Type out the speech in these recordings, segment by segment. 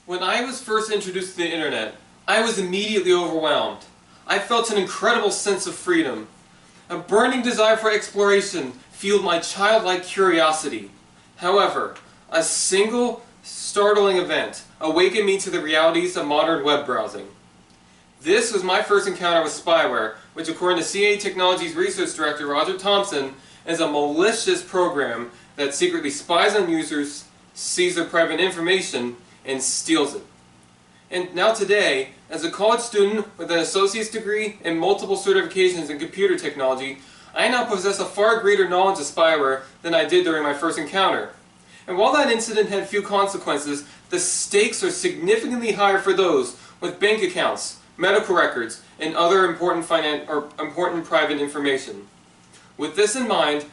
When I was first introduced to the internet, I was immediately overwhelmed. I felt an incredible sense of freedom. A burning desire for exploration fueled my childlike curiosity. However, a single startling event awakened me to the realities of modern web browsing. This was my first encounter with spyware, which according to CA Technologies Research Director Roger Thompson is a malicious program that secretly spies on users, sees their private information, and steals it. And now today, as a college student with an associate's degree and multiple certifications in computer technology, I now possess a far greater knowledge of spyware than I did during my first encounter. And while that incident had few consequences, the stakes are significantly higher for those with bank accounts, medical records, and other important private information. With this in mind,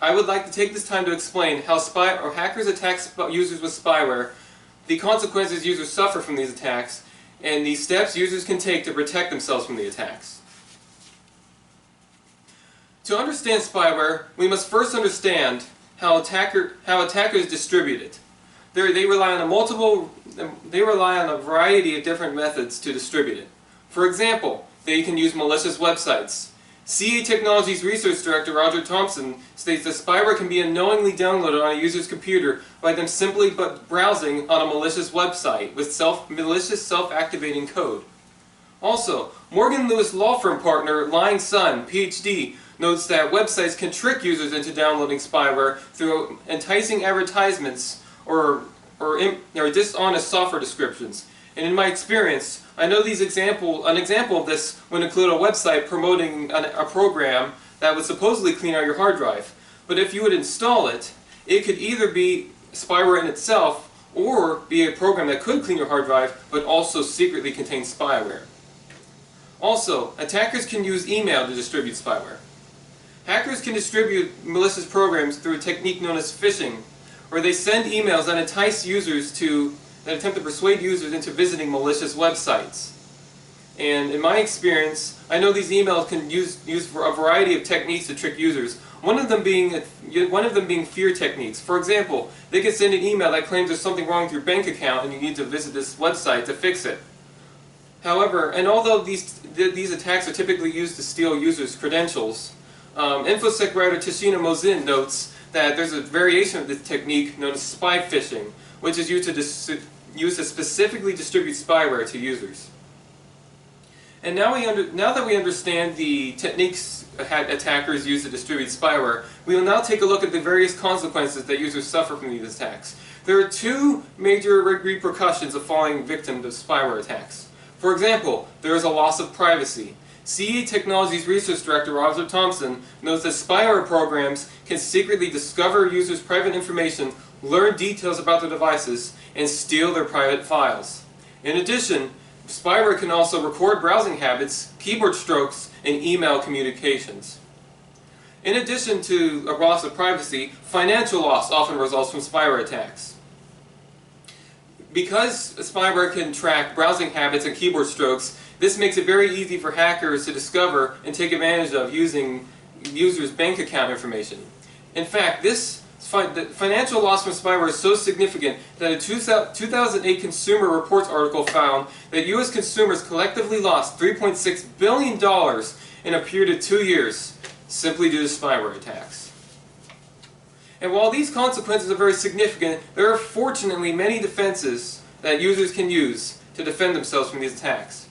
I would like to take this time to explain how hackers attack users with spyware, the consequences users suffer from these attacks, and the steps users can take to protect themselves from the attacks. To understand spyware, we must first understand how attackers distribute it. They rely on a variety of different methods to distribute it. For example, they can use malicious websites. CA Technologies Research Director Roger Thompson states that spyware can be unknowingly downloaded on a user's computer by them simply browsing on a malicious website with malicious self-activating code. Also, Morgan Lewis law firm partner Lying Sun, PhD, notes that websites can trick users into downloading spyware through enticing advertisements or dishonest software descriptions. And in my experience, I know an example of this would include a website promoting a program that would supposedly clean out your hard drive. But if you would install it, it could either be spyware in itself or be a program that could clean your hard drive but also secretly contain spyware. Also, attackers can use email to distribute spyware. Hackers can distribute malicious programs through a technique known as phishing, where they send emails that attempt to persuade users into visiting malicious websites. And in my experience, I know these emails can use for a variety of techniques to trick users. One of them being fear techniques. For example, they can send an email that claims there's something wrong with your bank account and you need to visit this website to fix it. However, and although these attacks are typically used to steal users' credentials, InfoSec writer Tashina Mozin notes that there's a variation of this technique known as spy phishing, which is used to specifically distribute spyware to users. And now that we understand the techniques attackers use to distribute spyware, we will now take a look at the various consequences that users suffer from these attacks. There are two major repercussions of falling victim to spyware attacks. For example, there is a loss of privacy. CE Technologies Research Director Roger Thompson notes that spyware programs can secretly discover users' private information, learn details about their devices, and steal their private files. In addition, spyware can also record browsing habits, keyboard strokes, and email communications. In addition to a loss of privacy, financial loss often results from spyware attacks. Because spyware can track browsing habits and keyboard strokes, this makes it very easy for hackers to discover and take advantage of using users' bank account information. In fact, the financial loss from spyware is so significant that a 2008 Consumer Reports article found that U.S. consumers collectively lost $3.6 billion in a period of 2 years simply due to spyware attacks. And while these consequences are very significant, there are fortunately many defenses that users can use to defend themselves from these attacks.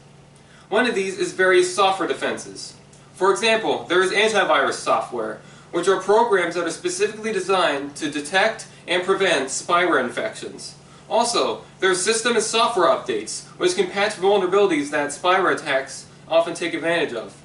One of these is various software defenses. For example, there is antivirus software, which are programs that are specifically designed to detect and prevent spyware infections. Also, there are system and software updates, which can patch vulnerabilities that spyware attacks often take advantage of.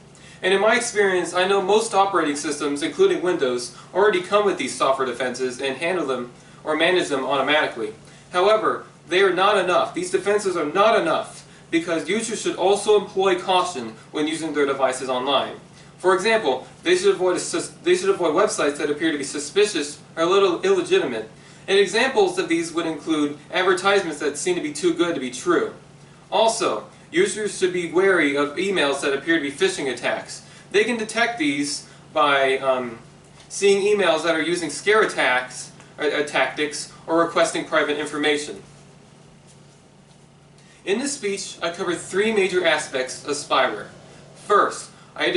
And in my experience, I know most operating systems, including Windows, already come with these software defenses and handle them or manage them automatically. However, they are not enough. These defenses are not enough because users should also employ caution when using their devices online. For example, they should avoid websites that appear to be suspicious or a little illegitimate. And examples of these would include advertisements that seem to be too good to be true. Also, users should be wary of emails that appear to be phishing attacks. They can detect these by seeing emails that are using scare tactics or requesting private information. In this speech, I covered three major aspects of spyware. First, I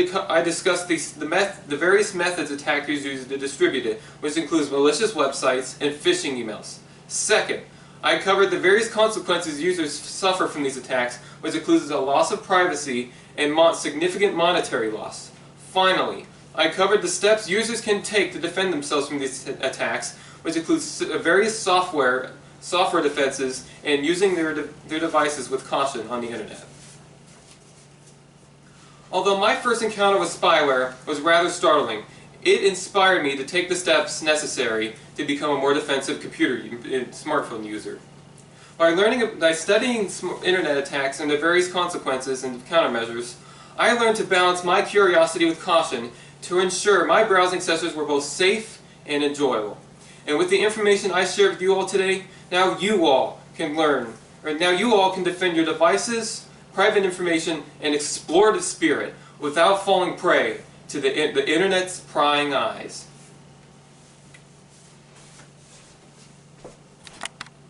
discussed the various methods attackers use to distribute it, which includes malicious websites and phishing emails. Second, I covered the various consequences users suffer from these attacks, which includes a loss of privacy and significant monetary loss. Finally, I covered the steps users can take to defend themselves from these attacks, which includes various software defenses and using their devices with caution on the internet. Although my first encounter with spyware was rather startling, it inspired me to take the steps necessary to become a more defensive computer and smartphone user. By studying internet attacks and their various consequences and countermeasures, I learned to balance my curiosity with caution to ensure my browsing sessions were both safe and enjoyable. And with the information I shared with you all today, now you all can defend your devices, private information, and explore the spirit without falling prey to the internet's prying eyes.